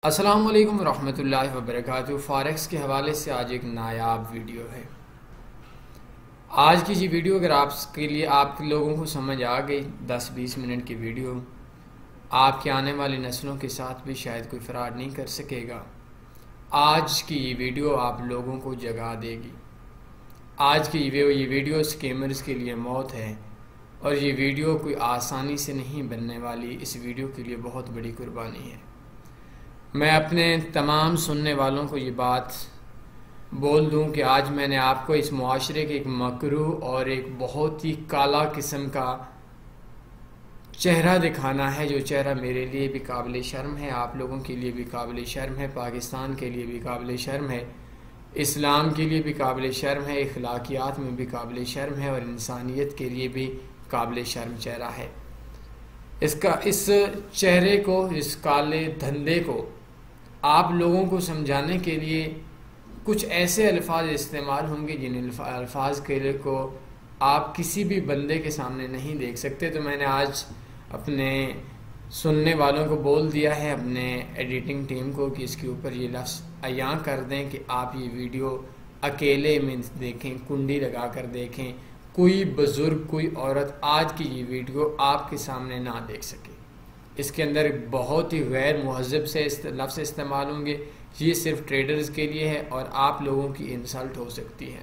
अस्सलाम वालेकुम रहमतुल्लाहि व बरकातुहू। फॉरेक्स के हवाले से आज एक नायाब वीडियो है। आज की ये वीडियो अगर आपके लिए आप लोगों को समझ आ गई, 10-20 मिनट की वीडियो आपके आने वाली नस्लों के साथ भी शायद कोई फ्रॉड नहीं कर सकेगा। आज की ये वीडियो आप लोगों को जगा देगी। आज की ये वीडियो स्कैमर्स के लिए मौत है और ये वीडियो कोई आसानी से नहीं बनने वाली। इस वीडियो के लिए बहुत बड़ी कुर्बानी है। मैं अपने तमाम सुनने वालों को ये बात बोल दूं कि आज मैंने आपको इस मुआशरे के एक मकरूह और एक बहुत ही काला किस्म का चेहरा दिखाना है, जो चेहरा मेरे लिए भी काबिल शर्म है, आप लोगों के लिए भी काबिल शर्म है, पाकिस्तान के लिए भी काबिल शर्म है, इस्लाम के लिए भी काबिल शर्म है, इखलाकियात में भी काबिल शर्म है और इंसानियत के लिए भी काबिल शर्म चेहरा है। इस चेहरे को, इस काले धंधे को आप लोगों को समझाने के लिए कुछ ऐसे अल्फाज इस्तेमाल होंगे जिन अल्फाज के को आप किसी भी बंदे के सामने नहीं देख सकते। तो मैंने आज अपने सुनने वालों को बोल दिया है, अपने एडिटिंग टीम को, कि इसके ऊपर ये लफ्ज़ अयां कर दें कि आप ये वीडियो अकेले में देखें, कुंडी लगा कर देखें, कोई बुज़ुर्ग, कोई औरत आज की ये वीडियो आपके सामने ना देख सके। इसके अंदर बहुत ही गैर मुहज़्ज़ब से लफ्ज़ इस्तेमाल होंगे। ये सिर्फ ट्रेडर्स के लिए है और आप लोगों की इंसल्ट हो सकती है।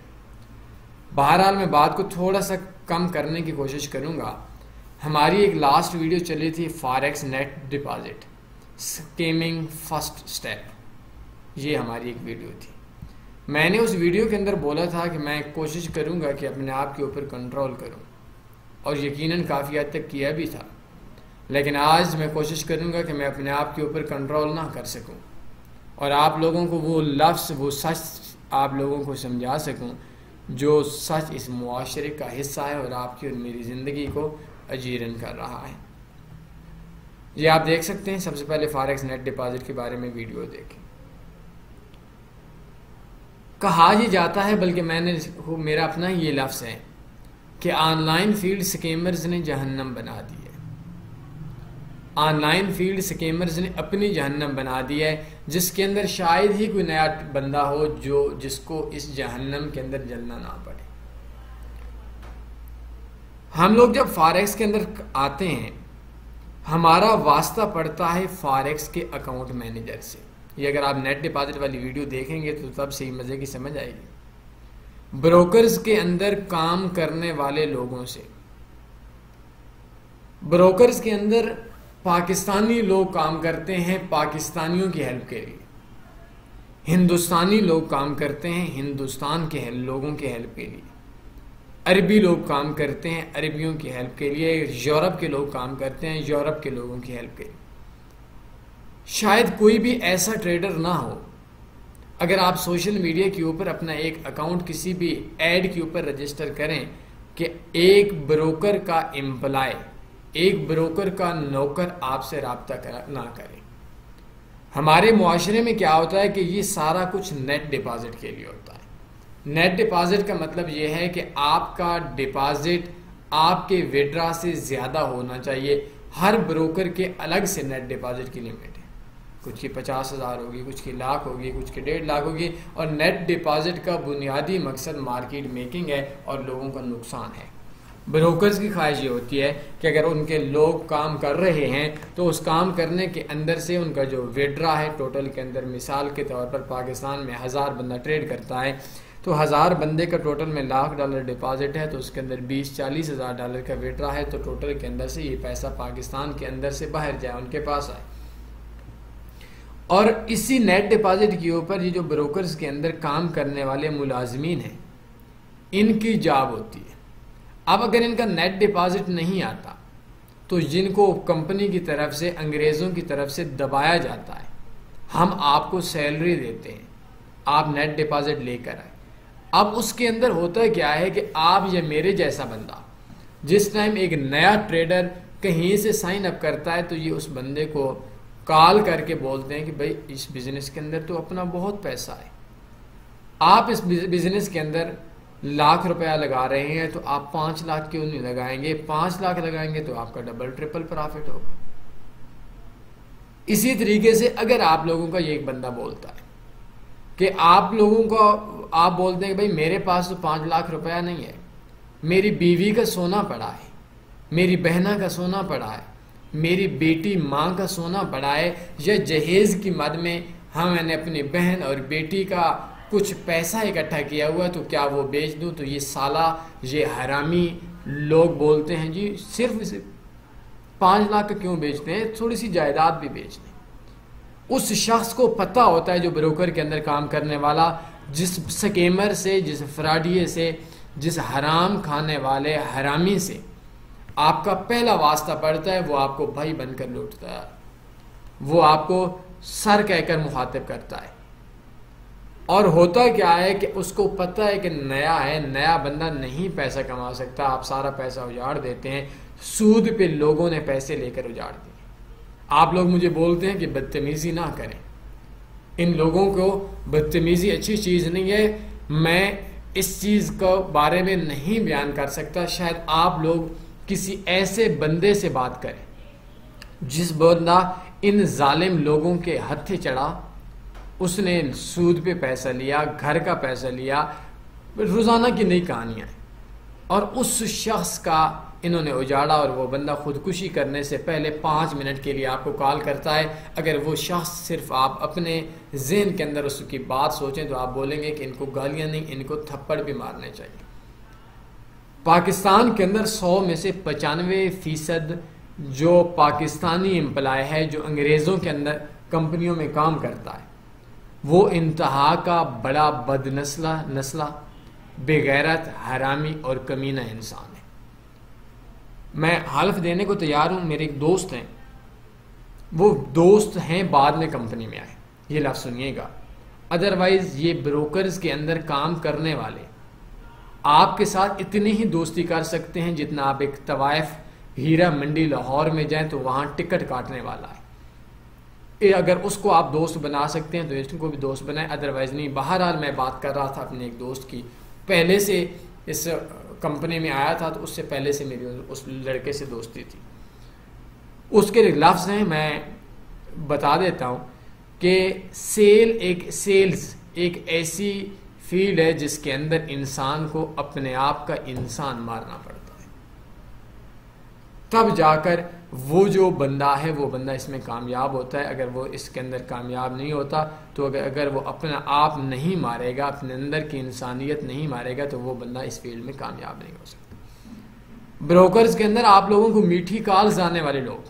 बहरहाल मैं बात को थोड़ा सा कम करने की कोशिश करूँगा। हमारी एक लास्ट वीडियो चली थी forex net deposit scamming first step, ये हमारी एक वीडियो थी। मैंने उस वीडियो के अंदर बोला था कि मैं कोशिश करूँगा कि अपने आप के ऊपर कंट्रोल करूँ और यकीनन काफ़ी हद तक किया भी था, लेकिन आज मैं कोशिश करूँगा कि मैं अपने आप के ऊपर कंट्रोल ना कर सकूँ और आप लोगों को वो लफ्ज़, वो सच आप लोगों को समझा सकूँ जो सच इस मुआशरे का हिस्सा है और आपकी और मेरी ज़िंदगी को अजीरन कर रहा है। ये आप देख सकते हैं। सबसे पहले फॉरेक्स नेट डिपॉजिट के बारे में वीडियो देखें। कहा यह जाता है, बल्कि मेरा अपना ये लफ्ज़ है कि ऑनलाइन फील्ड स्कैमर्स ने जहन्नम बना दी है। ऑनलाइन फील्ड स्कैमर्स ने अपनी जहन्नम बना दी है, जिसके अंदर शायद ही कोई नया बंदा हो जिसको इस जहन्नम के अंदर जलना ना पड़े। हम लोग जब फॉरेक्स के अंदर आते हैं, हमारा वास्ता पड़ता है फॉरेक्स के अकाउंट मैनेजर से। ये अगर आप नेट डिपॉजिट वाली वीडियो देखेंगे तो तब सही मज़े की समझ आएगी। ब्रोकर्स के अंदर काम करने वाले लोगों से, ब्रोकर्स के अंदर पाकिस्तानी लोग काम करते हैं पाकिस्तानियों की हेल्प के लिए, हिंदुस्तानी लोग काम करते हैं हिंदुस्तान के लोगों की हेल्प के लिए, अरबी लोग काम करते हैं अरबियों की हेल्प के लिए, यूरोप के लोग काम करते हैं यूरोप के लोगों की हेल्प के लिए। शायद कोई भी ऐसा ट्रेडर ना हो, अगर आप सोशल मीडिया के ऊपर अपना एक अकाउंट किसी भी ऐड के ऊपर रजिस्टर करें कि एक ब्रोकर का एम्प्लॉय, एक ब्रोकर का नौकर आपसे रब्ता ना करे। हमारे मुआशरे में क्या होता है कि ये सारा कुछ नेट डिपॉजिट के लिए होता है। नेट डिपॉजिट का मतलब ये है कि आपका डिपॉजिट आपके विड्रा से ज़्यादा होना चाहिए। हर ब्रोकर के अलग से नेट डिपॉजिट की लिमिट है। कुछ की 50,000 होगी, कुछ की लाख होगी, कुछ की 1.5 लाख होगी। और नेट डिपॉजिट का बुनियादी मकसद मार्केट मेकिंग है और लोगों का नुकसान है। ब्रोकर्स की ख्वाहिश ये होती है कि अगर उनके लोग काम कर रहे हैं तो उस काम करने के अंदर से उनका जो विड्रा है टोटल के अंदर, मिसाल के तौर पर पाकिस्तान में 1000 बंदा ट्रेड करता है तो 1000 बंदे का टोटल में $1,00,000 डिपॉजिट है, तो उसके अंदर 20-40 हज़ार डॉलर का विड्रा है। तो टोटल के अंदर से ये पैसा पाकिस्तान के अंदर से बाहर जाए, उनके पास आए। और इसी नेट डिपॉजिट के ऊपर ये जो ब्रोकर्स के अंदर काम करने वाले मुलाजमीन हैं, इनकी जॉब होती है। अब अगर इनका नेट डिपॉजिट नहीं आता तो जिनको कंपनी की तरफ से, अंग्रेज़ों की तरफ से दबाया जाता है, हम आपको सैलरी देते हैं, आप नेट डिपॉजिट लेकर आए। अब उसके अंदर होता क्या है कि आप या मेरे जैसा बंदा जिस टाइम एक नया ट्रेडर कहीं से साइन अप करता है तो ये उस बंदे को कॉल करके बोलते हैं कि भाई इस बिज़नेस के अंदर तो अपना बहुत पैसा है, आप इस बिज़नेस के अंदर लाख रुपया लगा रहे हैं तो आप 5 लाख क्यों नहीं लगाएंगे? 5 लाख लगाएंगे तो आपका डबल ट्रिपल प्रॉफिट होगा। इसी तरीके से अगर आप लोगों का ये एक बंदा बोलता है कि आप लोगों को, आप बोलते हैं कि भाई मेरे पास तो 5 लाख रुपया नहीं है, मेरी बीवी का सोना पड़ा है, मेरी बहना का सोना पड़ा है, मेरी बेटी माँ का सोना पड़ा है, या जहेज की मद में मैंने अपनी बहन और बेटी का कुछ पैसा इकट्ठा किया हुआ, तो क्या वो बेच दूं? तो ये साला, ये हरामी लोग बोलते हैं जी सिर्फ 5 लाख का क्यों बेचते हैं, थोड़ी सी जायदाद भी बेच दें। उस शख्स को पता होता है, जो ब्रोकर के अंदर काम करने वाला, जिस स्कैमर से, जिस फ्रॉडिये से, जिस हराम खाने वाले हरामी से आपका पहला वास्ता पड़ता है, वो आपको भाई बनकर लूटता है, वो आपको सर कहकर मुखातिब करता है। और होता क्या है कि उसको पता है कि नया है, नया बंदा नहीं पैसा कमा सकता, आप सारा पैसा उजाड़ देते हैं। सूद पे लोगों ने पैसे लेकर उजाड़ दिए। आप लोग मुझे बोलते हैं कि बदतमीजी ना करें, इन लोगों को बदतमीजी अच्छी चीज नहीं है। मैं इस चीज के बारे में नहीं बयान कर सकता, शायद आप लोग किसी ऐसे बंदे से बात करें जिस बंदा इन जालिम लोगों के हत्थे चढ़ा, उसने सूद पे पैसा लिया, घर का पैसा लिया, रोजाना की नई कहानियां हैं, और उस शख्स का इन्होंने उजाड़ा, और वो बंदा खुदकुशी करने से पहले 5 मिनट के लिए आपको कॉल करता है। अगर वो शख्स सिर्फ आप अपने ज़हन के अंदर उसकी बात सोचें तो आप बोलेंगे कि इनको गालियां नहीं, इनको थप्पड़ भी मारने चाहिए। पाकिस्तान के अंदर 100 में से 95% जो पाकिस्तानी एम्प्लॉय है, जो अंग्रेज़ों के अंदर कंपनियों में काम करता है, वो इंतहा का बड़ा बदनस्ला, बेगैरत, हरामी और कमीना इंसान है। मैं हल्फ देने को तैयार हूं। मेरे एक दोस्त हैं, वो दोस्त हैं बाद में कंपनी में आए, ये लफ्ज़ सुनिएगा। अदरवाइज ये ब्रोकर्स के अंदर काम करने वाले आपके साथ इतनी ही दोस्ती कर सकते हैं जितना आप एक तवाइफ, हीरा मंडी, लाहौर में जाएं तो वहां टिकट काटने वाला है। अगर उसको आप दोस्त बना सकते हैं तो इसको भी दोस्त बनाएं, अदरवाइज नहीं। बहरहाल मैं बात कर रहा था अपने एक दोस्त की, पहले से इस कंपनी में आया था, तो उससे पहले से मेरी उस लड़के से दोस्ती थी। उसके लफ्ज़ हैं, मैं बता देता हूँ कि सेल्स एक ऐसी फील्ड है जिसके अंदर इंसान को अपने आप का इंसान मारना पड़ता है, तब जाकर वो जो बंदा है वो बंदा इसमें कामयाब होता है। अगर वो इसके अंदर कामयाब नहीं होता तो अगर वो अपना आप नहीं मारेगा, अपने अंदर की इंसानियत नहीं मारेगा, तो वो बंदा इस फील्ड में कामयाब नहीं हो सकता। ब्रोकर्स के अंदर आप लोगों को मीठी कॉल्स आने वाले लोग,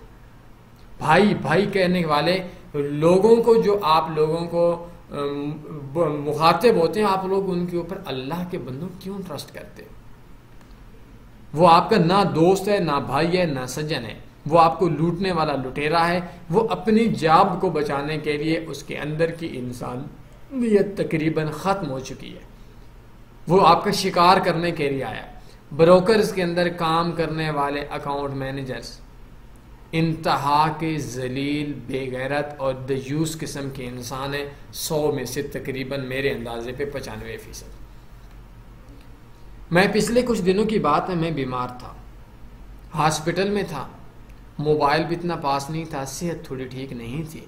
भाई भाई कहने वाले लोगों को, जो आप लोगों को मुखातिब होते हैं, आप लोग उनके ऊपर अल्लाह के बंदों क्यों ट्रस्ट करते हो? वो आपका ना दोस्त है, ना भाई है, ना सज्जन है, वो आपको लूटने वाला लुटेरा है। वो अपनी जाब को बचाने के लिए उसके अंदर की इंसानियत तकरीबन ख़त्म हो चुकी है, वो आपका शिकार करने के लिए आया। ब्रोकर्स के अंदर काम करने वाले अकाउंट मैनेजर्स इंतहा के जलील, बेगैरत और दयूस किस्म के इंसान है। 100 में से तकरीबन मेरे अंदाजे पे 95%। मैं पिछले कुछ दिनों की बात है, मैं बीमार था, हॉस्पिटल में था, मोबाइल भी इतना पास नहीं था, सेहत थोड़ी ठीक नहीं थी।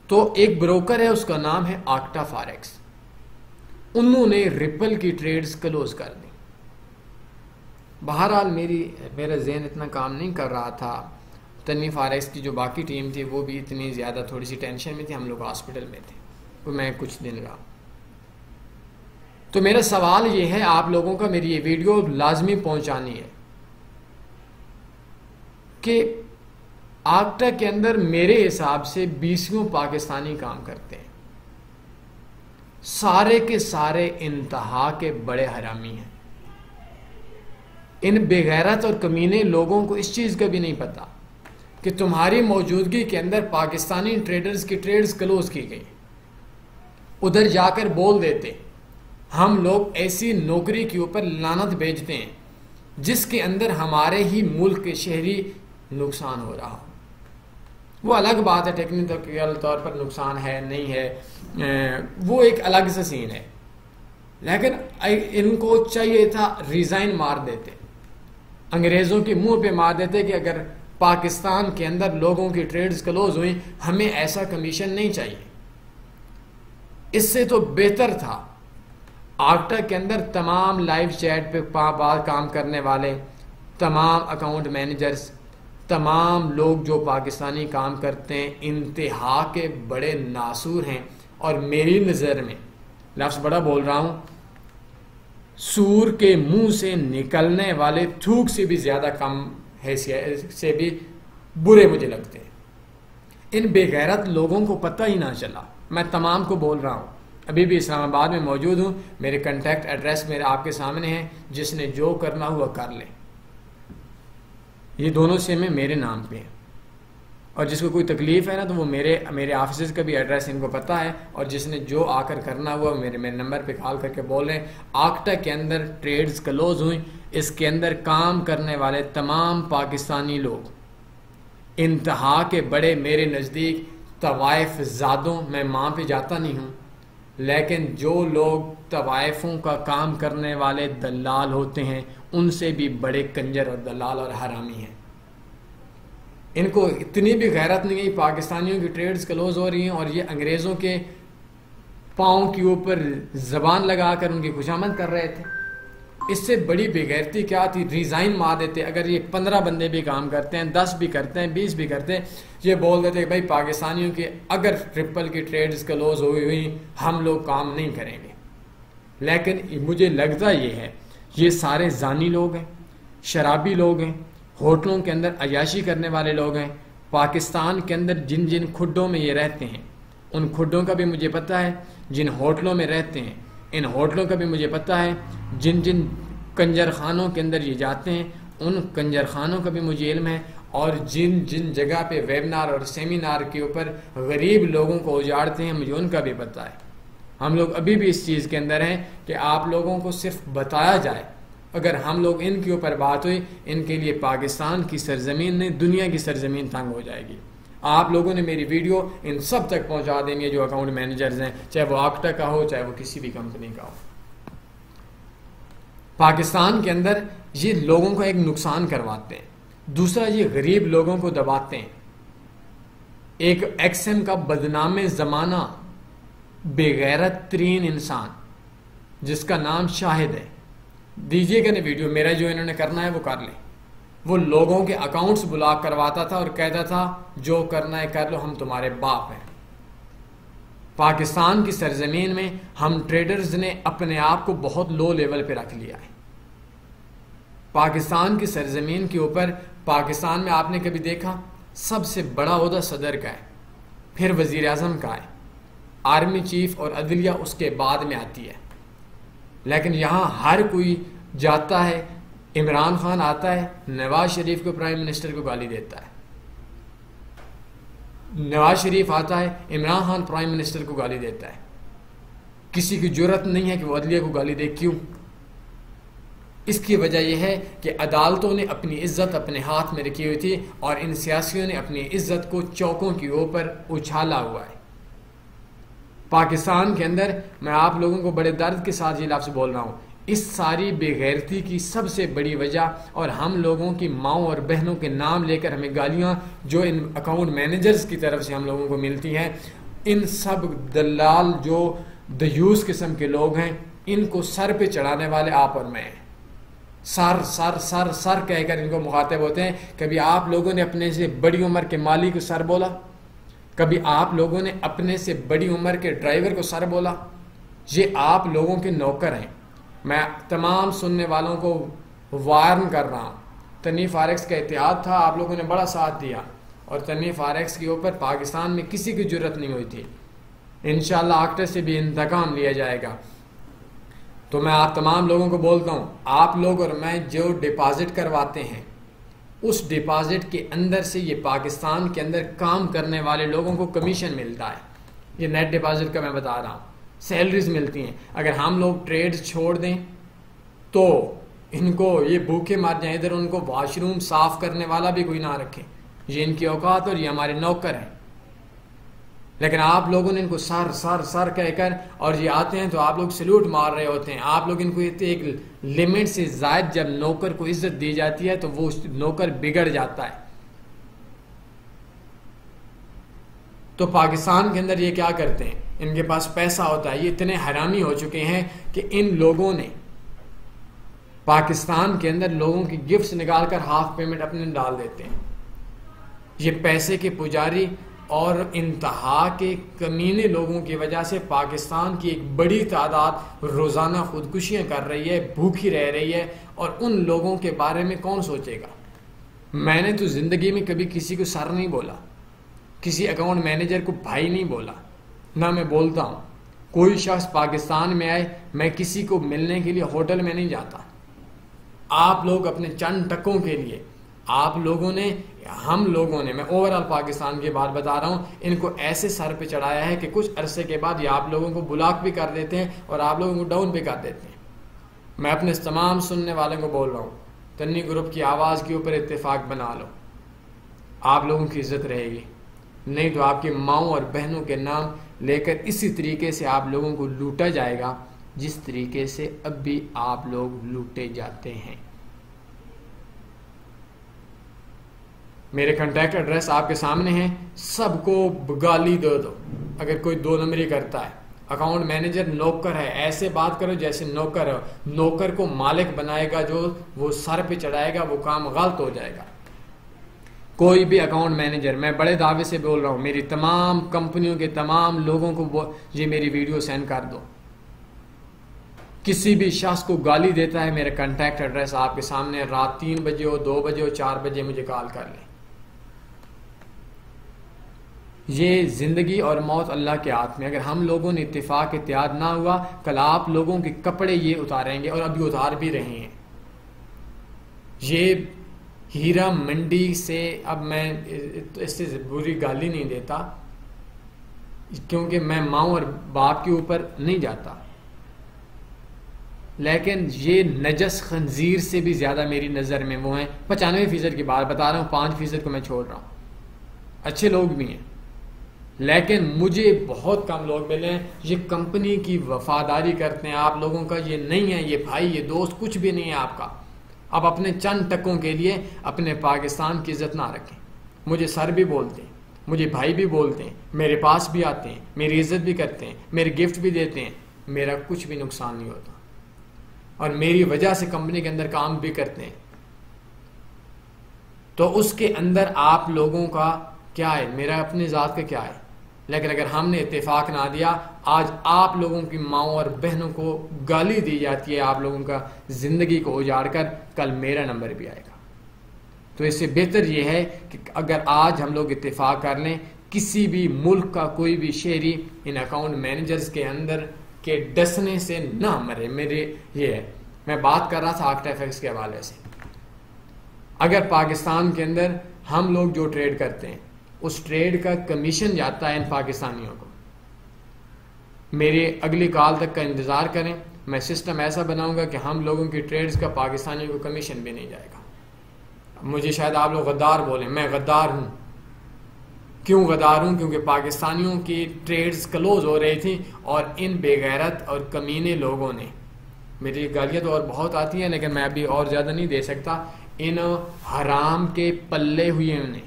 तो एक ब्रोकर है, उसका नाम है आक्टा फॉरेक्स, उन्होंने रिपल की ट्रेड्स क्लोज कर दी। बहरहाल मेरा जहन इतना काम नहीं कर रहा था। तन्वी फॉरेक्स की जो बाकी टीम थी वो भी इतनी ज़्यादा थोड़ी सी टेंशन में थी, हम लोग हॉस्पिटल में थे, तो मैं कुछ दिन रहा। तो मेरा सवाल ये है आप लोगों का, मेरी ये वीडियो लाजमी पहुंचानी है कि आक्टा के अंदर मेरे हिसाब से 20 पाकिस्तानी काम करते हैं, सारे के सारे इंतहा के बड़े हरामी हैं। इन बेगैरत और कमीने लोगों को इस चीज का भी नहीं पता कि तुम्हारी मौजूदगी के अंदर पाकिस्तानी ट्रेडर्स की ट्रेड्स क्लोज की गई। उधर जाकर बोल देते हम लोग ऐसी नौकरी के ऊपर लानत भेजते हैं जिसके अंदर हमारे ही मुल्क के शहरी नुकसान हो रहा हो। वो अलग बात है, टेक्निकल तौर पर नुकसान है नहीं है, वो एक अलग सा सीन है। लेकिन इनको चाहिए था रिजाइन मार देते, अंग्रेजों के मुंह पे मार देते कि अगर पाकिस्तान के अंदर लोगों की ट्रेड्स क्लोज हुई, हमें ऐसा कमीशन नहीं चाहिए। इससे तो बेहतर था आक्टा के अंदर तमाम लाइव चैट पे काम करने वाले तमाम अकाउंट मैनेजर्स, तमाम लोग जो पाकिस्तानी काम करते हैं, इंतहा के बड़े नासूर हैं। और मेरी नज़र में, लफ्ज़ बड़ा बोल रहा हूं, सूर के मुंह से निकलने वाले थूक से भी ज्यादा कम हैसियत से भी बुरे मुझे लगते हैं। इन बेगैरत लोगों को पता ही ना चला। मैं तमाम को बोल रहा हूं, अभी भी इस्लामाबाद में मौजूद हूं, मेरे कंटेक्ट एड्रेस मेरे आपके सामने हैं, जिसने जो करना हुआ कर ले। ये दोनों सिमें मेरे नाम पे हैं, और जिसको कोई तकलीफ है ना, तो वो मेरे ऑफिस का भी एड्रेस इनको पता है, और जिसने जो आकर करना हुआ मेरे नंबर पे कॉल करके बोल रहे हैं। आक्टा के अंदर ट्रेड्स क्लोज हुई, इसके अंदर काम करने वाले तमाम पाकिस्तानी लोग इंतहा के बड़े, मेरे नज़दीक तवाइफ ज़ादों, मैं माँ पे जाता नहीं हूँ, लेकिन जो लोग तवाइफों का काम करने वाले दलाल होते हैं, उनसे भी बड़े कंजर और दलाल और हरामी हैं। इनको इतनी भी गैरत नहीं है, पाकिस्तानियों की ट्रेड्स क्लोज हो रही हैं और ये अंग्रेज़ों के पाँव के ऊपर जबान लगाकर उनकी खुशामद कर रहे थे। इससे बड़ी बेगैरती क्या थी? रिज़ाइन मार देते। अगर ये 15 बंदे भी काम करते हैं, 10 भी करते हैं, 20 भी करते हैं, ये बोल देते कि भाई पाकिस्तानियों की अगर ट्रिपल की ट्रेड्स क्लोज हुई हम लोग काम नहीं करेंगे। लेकिन मुझे लगता ये है, ये सारे जानी लोग हैं, शराबी लोग हैं, होटलों के अंदर अयाशी करने वाले लोग हैं। पाकिस्तान के अंदर जिन जिन खुड्डों में ये रहते हैं, उन खुड्डों का भी मुझे पता है। जिन होटलों में रहते हैं, इन होटलों का भी मुझे पता है। जिन जिन कंजर खानों के अंदर ये जाते हैं, उन कंजर खानों का भी मुझे इल्म है। और जिन जिन जगह पे वेबिनार और सेमिनार के ऊपर गरीब लोगों को उजाड़ते हैं, मुझे उनका भी पता है। हम लोग अभी भी इस चीज़ के अंदर हैं कि आप लोगों को सिर्फ बताया जाए। अगर हम लोग इनके ऊपर बात हुई, इनके लिए पाकिस्तान की सरजमीन नहीं, दुनिया की सरजमीन तंग हो जाएगी। आप लोगों ने मेरी वीडियो इन सब तक पहुंचा देनी है, जो अकाउंट मैनेजर्स हैं, चाहे वो आक्टा का हो, चाहे वो किसी भी कंपनी का हो। पाकिस्तान के अंदर ये लोगों को एक नुकसान करवाते हैं, दूसरा ये गरीब लोगों को दबाते हैं। एक एक्सएम का बदनाम ज़माना बेगैरत तरीन इंसान जिसका नाम शाहिद है, दीजिएगा ना वीडियो, मेरा जो इन्होंने करना है वो कर ले। वो लोगों के अकाउंट्स ब्लॉक करवाता था और कहता था जो करना है कर लो, हम तुम्हारे बाप हैं। पाकिस्तान की सरजमीन में हम ट्रेडर्स ने अपने आप को बहुत लो लेवल पे रख लिया है। पाकिस्तान की सरजमीन के ऊपर, पाकिस्तान में आपने कभी देखा सबसे बड़ा ओहदा सदर का है, फिर वजीर आज़म का है, आर्मी चीफ और अदलिया उसके बाद में आती है। लेकिन यहाँ हर कोई जाता है, इमरान खान आता है, नवाज शरीफ को प्राइम मिनिस्टर को गाली देता है, नवाज शरीफ आता है, इमरान खान प्राइम मिनिस्टर को गाली देता है। किसी की जरूरत नहीं है कि वो अदलिया को गाली दे। क्यों? इसकी वजह यह है कि अदालतों ने अपनी इज्जत अपने हाथ में रखी हुई थी और इन सियासियों ने अपनी इज्जत को चौकों के ऊपर उछाला हुआ है। पाकिस्तान के अंदर मैं आप लोगों को बड़े दर्द के साथ ये लफ्ज़ बोल रहा हूँ, इस सारी बेगैरती की सबसे बड़ी वजह, और हम लोगों की माँओं और बहनों के नाम लेकर हमें गालियाँ जो इन अकाउंट मैनेजर्स की तरफ से हम लोगों को मिलती हैं, इन सब दलाल जो दयूस किस्म के लोग हैं, इनको सर पे चढ़ाने वाले आप और मैं। सर सर सर सर कहकर इनको मुखातिब होते हैं। कभी आप लोगों ने अपने से बड़ी उम्र के माली को सर बोला? कभी आप लोगों ने अपने से बड़ी उम्र के ड्राइवर को सर बोला? ये आप लोगों के नौकर हैं। मैं तमाम सुनने वालों को वार्न कर रहा हूँ। तनीफ आरएक्स का इत्तेहाद था, आप लोगों ने बड़ा साथ दिया और तनीफ आरएक्स के ऊपर पाकिस्तान में किसी की जरूरत नहीं हुई थी। इंशाल्लाह आक्टा से भी इंतकाम लिया जाएगा। तो मैं आप तमाम लोगों को बोलता हूँ, आप लोग और मैं जो डिपॉजिट करवाते हैं, उस डिपॉजिट के अंदर से ये पाकिस्तान के अंदर काम करने वाले लोगों को कमीशन मिलता है। ये नेट डिपॉजिट का मैं बता रहा हूँ, सैलरीज मिलती हैं। अगर हम लोग ट्रेड छोड़ दें तो इनको ये भूखे मार जाएं, इधर उनको वॉशरूम साफ करने वाला भी कोई ना रखे। ये इनकी औकात और ये हमारे नौकर हैं। लेकिन आप लोगों ने इनको सर सर सर कहकर, और ये आते हैं तो आप लोग सल्यूट मार रहे होते हैं। आप लोग इनको एक लिमिट से ज़ायद जब नौकर को इज्जत दी जाती है तो वो नौकर बिगड़ जाता है। तो पाकिस्तान के अंदर ये क्या करते हैं, इनके पास पैसा होता है, ये इतने हरामी हो चुके हैं कि इन लोगों ने पाकिस्तान के अंदर लोगों की गिफ्ट्स निकालकर हाफ पेमेंट अपने डाल देते हैं। ये पैसे के पुजारी और इंतहा के कमीने लोगों की वजह से पाकिस्तान की एक बड़ी तादाद रोज़ाना खुदकुशियां कर रही है, भूखी रह रही है, और उन लोगों के बारे में कौन सोचेगा। मैंने तो ज़िंदगी में कभी किसी को सर नहीं बोला, किसी अकाउंट मैनेजर को भाई नहीं बोला, ना मैं बोलता हूँ। कोई शख्स पाकिस्तान में आए, मैं किसी को मिलने के लिए होटल में नहीं जाता। आप लोग अपने चंद टकों के लिए आप लोगों ने, हम लोगों ने, मैं ओवरऑल पाकिस्तान की बात बता रहा हूँ, इनको ऐसे सर पे चढ़ाया है कि कुछ अरसे के बाद ये आप लोगों को ब्लॉक भी कर देते हैं और आप लोगों को डाउन भी कर देते हैं। मैं अपने तमाम सुनने वालों को बोल रहा हूँ, तन्नी ग्रुप की आवाज़ के ऊपर इत्तेफाक बना लो, आप लोगों की इज्जत रहेगी। नहीं तो आपकी माओं और बहनों के नाम लेकर इसी तरीके से आप लोगों को लूटा जाएगा जिस तरीके से अब भी आप लोग लूटे जाते हैं। मेरे कॉन्टैक्ट एड्रेस आपके सामने है, सबको गाली दे दो अगर कोई 2 नंबरी करता है। अकाउंट मैनेजर नौकर है, ऐसे बात करो जैसे नौकर है। नौकर को मालिक बनाएगा जो वो सर पे चढ़ाएगा, वो काम गलत हो जाएगा। कोई भी अकाउंट मैनेजर, मैं बड़े दावे से बोल रहा हूँ, मेरी तमाम कंपनियों के तमाम लोगों को ये मेरी वीडियो सेंड कर दो। किसी भी शख्स को गाली देता है, मेरा कॉन्टैक्ट एड्रेस आपके सामने, रात 3 बजे हो, 2 बजे हो, 4 बजे मुझे कॉल कर लें। ये जिंदगी और मौत अल्लाह के हाथ में। अगर हम लोगों ने इत्तेफाक इत्तेहाद ना हुआ, कल आप लोगों के कपड़े ये उतारेंगे और अभी उतार भी रहे हैं। ये हीरा मंडी से, अब मैं इससे बुरी गाली नहीं देता क्योंकि मैं माँ और बाप के ऊपर नहीं जाता, लेकिन ये नजस खंजीर से भी ज्यादा मेरी नजर में वो हैं। 95% की बात बता रहा हूँ, 5% को मैं छोड़ रहा हूँ। अच्छे लोग भी हैं, लेकिन मुझे बहुत कम लोग मिले हैं ये कंपनी की वफादारी करते हैं। आप लोगों का ये नहीं है, ये भाई, ये दोस्त कुछ भी नहीं है आपका। अब अपने चंद टकों के लिए अपने पाकिस्तान की इज्जत ना रखें। मुझे सर भी बोलते हैं, मुझे भाई भी बोलते हैं, मेरे पास भी आते हैं, मेरी इज्जत भी करते हैं, मेरे गिफ्ट भी देते हैं, मेरा कुछ भी नुकसान नहीं होता और मेरी वजह से कंपनी के अंदर काम भी करते हैं। तो उसके अंदर आप लोगों का क्या है, मेरा अपनी ज़ात का क्या है। लेकिन अगर हमने इत्तेफाक ना दिया, आज आप लोगों की माओं और बहनों को गाली दी जाती है, आप लोगों का ज़िंदगी को उजाड़ कर, कल मेरा नंबर भी आएगा। तो इससे बेहतर यह है कि अगर आज हम लोग इत्तेफाक कर लें, किसी भी मुल्क का कोई भी शहरी इन अकाउंट मैनेजर्स के अंदर के डसने से ना मरे। मेरे ये है, मैं बात कर रहा था आक्टा एफएक्स के हवाले से। अगर पाकिस्तान के अंदर हम लोग जो ट्रेड करते हैं, उस ट्रेड का कमीशन जाता है इन पाकिस्तानियों को। मेरे अगली कॉल तक का इंतज़ार करें, मैं सिस्टम ऐसा बनाऊंगा कि हम लोगों की ट्रेड्स का पाकिस्तानियों को कमीशन भी नहीं जाएगा। मुझे शायद आप लोग गद्दार बोलें, मैं गद्दार हूँ। क्यों गद्दार हूँ? क्योंकि पाकिस्तानियों की ट्रेड्स क्लोज हो रही थी और इन बेगैरत और कमीने लोगों ने, मेरी गालियाँ तो और बहुत आती हैं लेकिन मैं अभी और ज़्यादा नहीं दे सकता, इन हराम के पल्ले हुए उन्हें,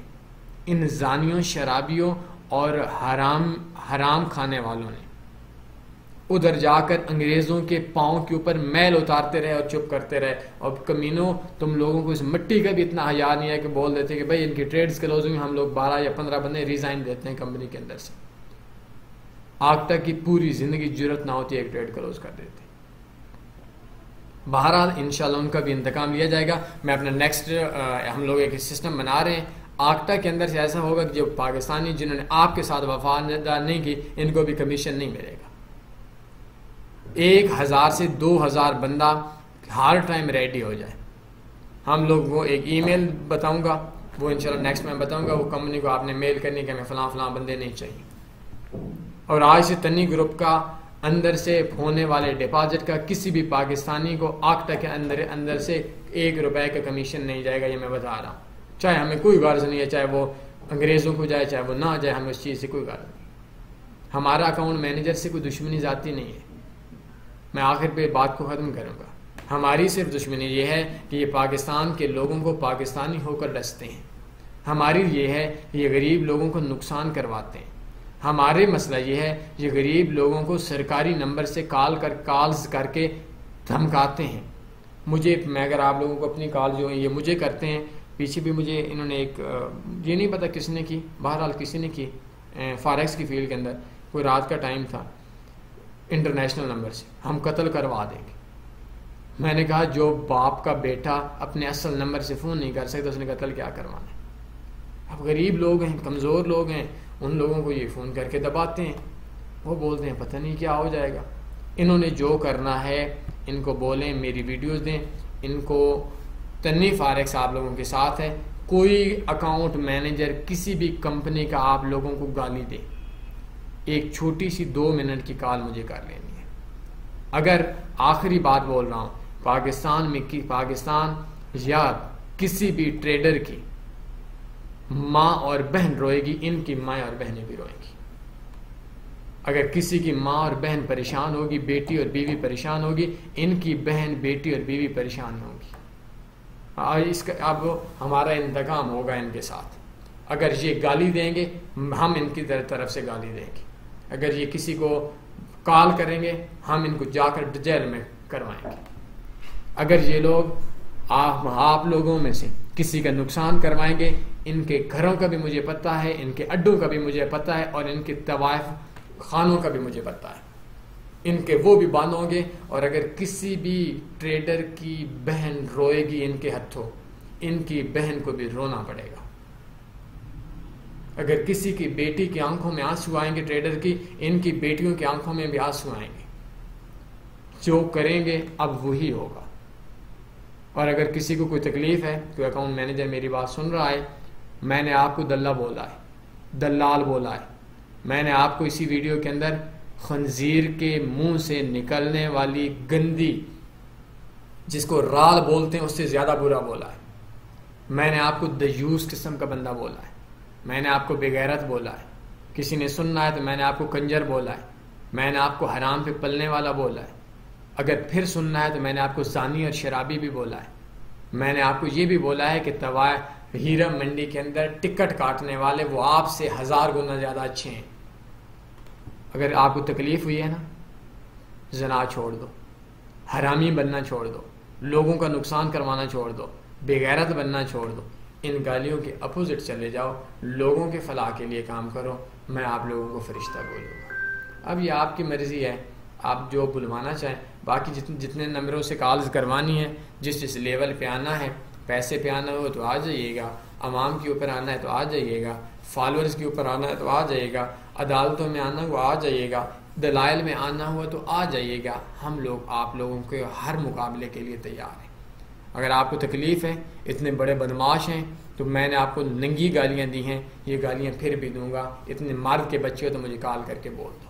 इन जानियों, शराबियों और हराम खाने वालों ने उधर जाकर अंग्रेज़ों के पाँव के ऊपर मैल उतारते रहे और चुप करते रहे। और कमीनों, तुम लोगों को इस मिट्टी का भी इतना हया नहीं है कि बोल देते कि भाई इनकी ट्रेड्स क्लोज हुई, हम लोग 12 या 15 बंदे रिजाइन देते हैं कंपनी के अंदर से। आग तक की पूरी जिंदगी जरूरत ना होती है, एक ट्रेड क्लोज कर देते। बहरहाल इंशाल्लाह उनका भी इंतकाम लिया जाएगा। मैं अपना नेक्स्ट हम लोग एक सिस्टम बना रहे हैं आक्टा के अंदर से, ऐसा होगा कि जो पाकिस्तानी जिन्होंने आपके साथ वफादार नहीं की, इनको भी कमीशन नहीं मिलेगा। 1000 से 2000 बंदा हर टाइम रेडी हो जाए। हम लोग वो एक ईमेल बताऊंगा, वो इंशाल्लाह नेक्स्ट में बताऊंगा, वो कंपनी को आपने मेल करने के हमें फलां बंदे नहीं चाहिए। और आज से तन्नी ग्रुप का अंदर से होने वाले डिपॉजिट का किसी भी पाकिस्तानी को आक्टा के अंदर से 1 रुपए का कमीशन नहीं जाएगा, ये मैं बता रहा हूँ। चाहे हमें कोई गर्ज नहीं है, चाहे वो अंग्रेज़ों को जाए चाहे वो ना जाए, हमें उस चीज़ से कोई गर्ज नहीं। हमारा अकाउंट मैनेजर से कोई दुश्मनी जाती नहीं है। मैं आखिर पे बात को ख़त्म करूँगा। हमारी सिर्फ दुश्मनी ये है कि ये पाकिस्तान के लोगों को पाकिस्तानी होकर डसते हैं। हमारी ये है कि ये गरीब लोगों को नुकसान करवाते हैं। हमारे मसला ये है, ये गरीब लोगों को सरकारी नंबर से कॉल्स करके धमकाते हैं। मैं अगर आप लोगों को अपनी कॉल जो है ये मुझे करते हैं, पीछे भी मुझे इन्होंने एक ये नहीं पता किसने की, बहरहाल किसी ने की, फॉरेक्स की फील्ड के अंदर, कोई रात का टाइम था, इंटरनेशनल नंबर से हम कत्ल करवा देंगे। मैंने कहा जो बाप का बेटा अपने असल नंबर से फ़ोन नहीं कर सकता उसने कत्ल क्या करवाना है। अब गरीब लोग हैं, कमज़ोर लोग हैं, उन लोगों को ये फ़ोन करके दबाते हैं, वो बोलते हैं पता नहीं क्या हो जाएगा। इन्होंने जो करना है इनको बोलें मेरी वीडियोस दें, इनको तन्नी फॉरेक्स आप लोगों के साथ है। कोई अकाउंट मैनेजर किसी भी कंपनी का आप लोगों को गाली दे, एक छोटी सी 2 मिनट की कॉल मुझे कर लेनी है। अगर आखिरी बात बोल रहा हूँ, पाकिस्तान या किसी भी ट्रेडर की माँ और बहन रोएगी, इनकी माँ और बहनें भी रोएंगी। अगर किसी की माँ और बहन परेशान होगी, बेटी और बीवी परेशान होगी, इनकी बहन, बेटी और बीवी परेशान होंगी। इसका अब हमारा इंतकाम होगा इनके साथ। अगर ये गाली देंगे हम इनकी तरफ से गाली देंगे, अगर ये किसी को कॉल करेंगे हम इनको जाकर जेल में करवाएंगे। अगर ये लोग आप लोगों में से किसी का नुकसान करवाएंगे, इनके घरों का भी मुझे पता है, इनके अड्डों का भी मुझे पता है, और इनके तवाइफ खानों का भी मुझे पता है, इनके वो भी बंद होंगे। और अगर किसी भी ट्रेडर की बहन रोएगी इनके हथों, इनकी बहन को भी रोना पड़ेगा। अगर किसी की बेटी की आंखों में आंसू आएंगे ट्रेडर की, इनकी बेटियों की आंखों में भी आंसू आएंगे। जो करेंगे अब वही होगा। और अगर किसी को कोई तकलीफ है, कोई अकाउंट मैनेजर मेरी बात सुन रहा है, मैंने आपको दल्ला बोला है, दलाल बोला है, मैंने आपको इसी वीडियो के अंदर खंजीर के मुंह से निकलने वाली गंदी, जिसको राल बोलते हैं, उससे ज्यादा बुरा बोला है। मैंने आपको दयूस किस्म का बंदा बोला है, मैंने आपको बेगैरत बोला है। किसी ने सुनना है तो मैंने आपको कंजर बोला है, मैंने आपको हराम पे पलने वाला बोला है। अगर फिर सुनना है तो मैंने आपको ज़ानी और शराबी भी बोला है। मैंने आपको ये भी बोला है कि हीरा मंडी के अंदर टिकट काटने वाले वो आपसे 1000 गुना ज़्यादा अच्छे हैं। अगर आपको तकलीफ हुई है ना, जना छोड़ दो, हरामी बनना छोड़ दो, लोगों का नुकसान करवाना छोड़ दो, बेगैरत बनना छोड़ दो, इन गालियों के अपोजिट चले जाओ, लोगों के फलाह के लिए काम करो। मैं आप लोगों को फरिश्ता बोलूँगा। अब ये आपकी मर्ज़ी है, आप जो बुलवाना चाहें। बाकी जितने नंबरों से कॉल्स करवानी है, जिस लेवल पे आना है, पैसे पे आना हो तो आ जाइएगा, अवाम के ऊपर आना है तो आ जाइएगा, फॉलोअर्स के ऊपर आना है तो आ जाइएगा, अदालतों में आना हुआ आ जाइएगा, दलाइल में आना हुआ तो आ जाइएगा। हम लोग आप लोगों के हर मुकाबले के लिए तैयार हैं। अगर आपको तकलीफ़ है, इतने बड़े बदमाश हैं, तो मैंने आपको नंगी गालियाँ दी हैं, ये गालियाँ फिर भी दूंगा। इतने मर्द के बच्चे हो तो मुझे कॉल करके बोल दो।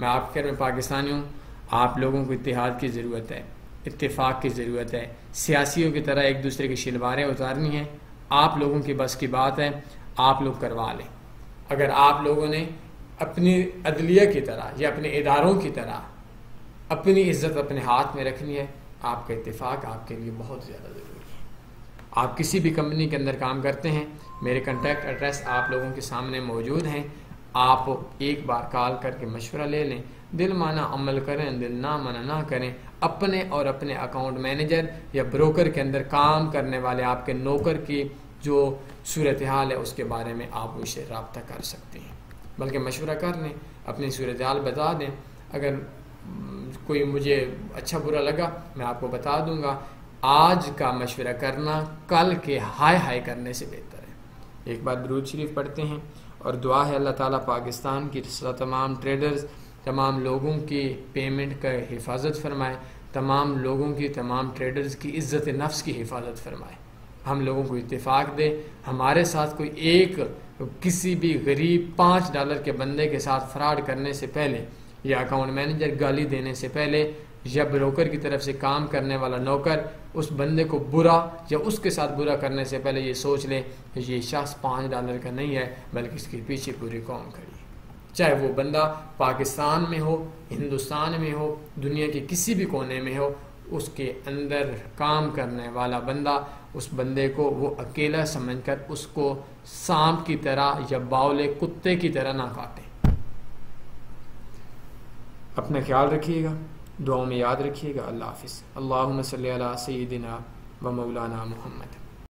मैं आपके घर में पाकिस्तानी हूँ, आप लोगों को इत्तेहाद की ज़रूरत है, इत्तेफाक की ज़रूरत है। सियासियों की तरह एक दूसरे की शिलवारें उतारनी है, आप लोगों की बस की बात है, आप लोग करवा लें। अगर आप लोगों ने अपनी अदलिया की तरह या अपने इदारों की तरह अपनी इज्जत अपने हाथ में रखनी है, आपका इत्तेफाक आपके लिए बहुत ज़्यादा ज़रूरी है। आप किसी भी कंपनी के अंदर काम करते हैं, मेरे कॉन्टैक्ट एड्रेस आप लोगों के सामने मौजूद हैं। आप एक बार कॉल करके मशवरा ले लें, दिल माना अमल करें, दिल ना माना ना करें। अपने और अपने अकाउंट मैनेजर या ब्रोकर के अंदर काम करने वाले आपके नौकर की जो सूरत हाल है उसके बारे में आप मुझसे रब्ता कर सकते हैं, बल्कि मशवरा कर लें, अपनी सूरत हाल बता दें। अगर कोई मुझे अच्छा बुरा लगा मैं आपको बता दूंगा। आज का मशवरा करना कल के हाय हाय करने से बेहतर है। एक बार दुरूद शरीफ पढ़ते हैं और दुआ है अल्लाह ताला पाकिस्तान की तमाम ट्रेडर्स, तमाम लोगों की पेमेंट का हिफाजत फरमाए, तमाम लोगों की, तमाम ट्रेडर्स की इज़्ज़त नफ्स की हिफाजत फरमाए। हम लोगों को इत्तेफाक दे। हमारे साथ कोई एक किसी भी गरीब $5 के बंदे के साथ फ्रॉड करने से पहले, या अकाउंट मैनेजर गाली देने से पहले, या ब्रोकर की तरफ से काम करने वाला नौकर उस बंदे को बुरा या उसके साथ बुरा करने से पहले ये सोच ले कि ये शख्स $5 का नहीं है, बल्कि इसके पीछे पूरी कौम खड़ी है। चाहे वो बंदा पाकिस्तान में हो, हिंदुस्तान में हो, दुनिया के किसी भी कोने में हो, उसके अंदर काम करने वाला बंदा उस बंदे को वो अकेला समझकर उसको सांप की तरह या बावले कुत्ते की तरह ना काटे। अपना ख्याल रखिएगा, दुआओं में याद रखिएगा। अल्लाह हाफिज़। अल्लाहुम्मा सल्ली अला सय्यिदिना व मौलाना मुहम्मद।